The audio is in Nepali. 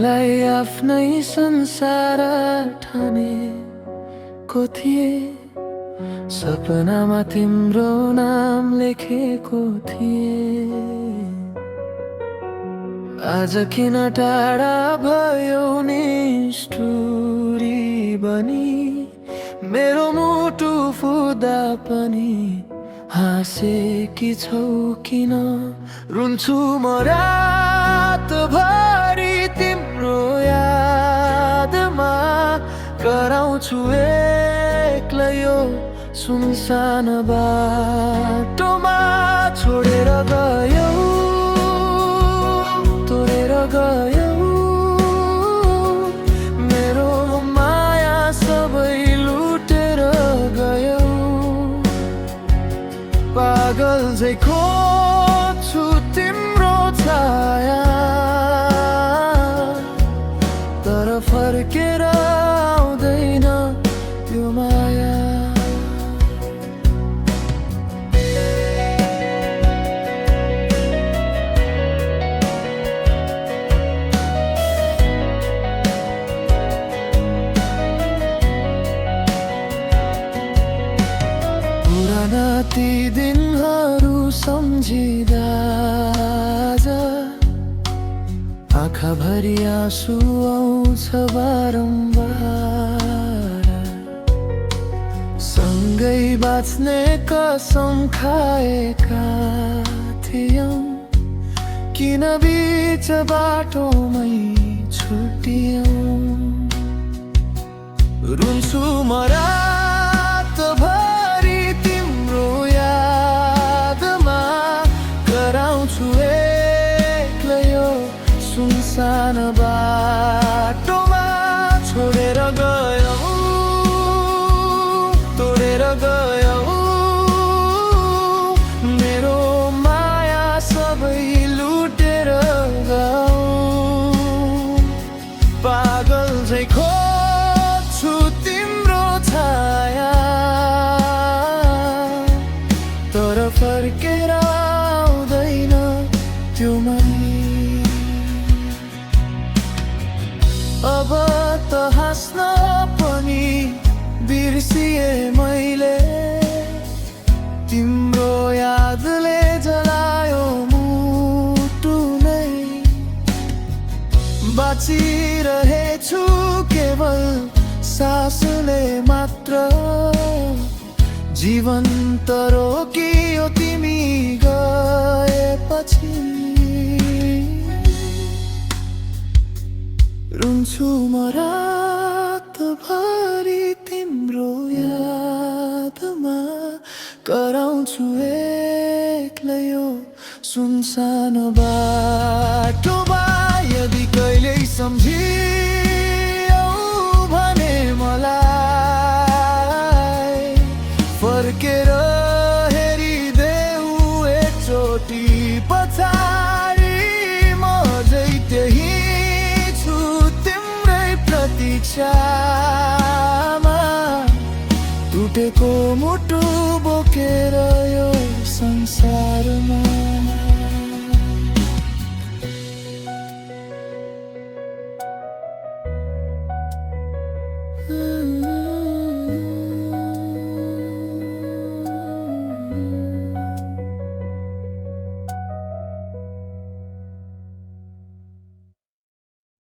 तिमीलाई आफ्नै संसार ठानेको थिए, सपनामा तिम्रो नाम लेखेको थिए। आज किन टाढा भयो निष्ठुरी बनी, मेरो मुटु फुदा पनि हाँसेकी छौ किन? रुन्छु म रातभरि तिम्रो यादमा, कराउँछु एक्लै यो सुनसान बाटोमा। छोडेर गयौ, तोडेर गयौ, मेरो माया सबै लुटेर गयौ। पागल झै खोज्छु तिम्रो छाया, तर फर्केर आउँदैन त्यो माया। पुराना ती दिनहरू सम्झिँदा आँखाभरि आँसु आउँछ बारम्बार। सँगै बाँच्ने कसम खाएका थियौँ, किन बिच बाटोमै छुट्टियौँ? रुन्छु म रातभरि तिम्रो यादमा, कराउँछु एक्लै यो सुनसान बाटोमा। छोडेर गयौ, तोडेर गयौ, मेरो माया सबै लुटेर गयौ। पागल झै खोज्छु तिम्रो छाया, तर फर्केर आउँदैन त्यो माया। अब त हाँस्न पनि बिर्सिए मैले, तिम्रो यादले जलायो मुटु नै। बाँचिरहेछु केवल सासले मात्र, जीवन त रोकियो तिमी गएपछि। रुन्छु म रातभरि तिम्रो यादमा, कराउँछु एक्लै यो सुनसान बाटोमा। यदि कहिल्यै सम्झियौ भने मलाई, फर्केर हेरिदेऊ एकचोटि पछाडि। म झै त्यही छु तिम्रै प्रतीक्षामा, टुटेको मुटु बोकेर यो संसारमा।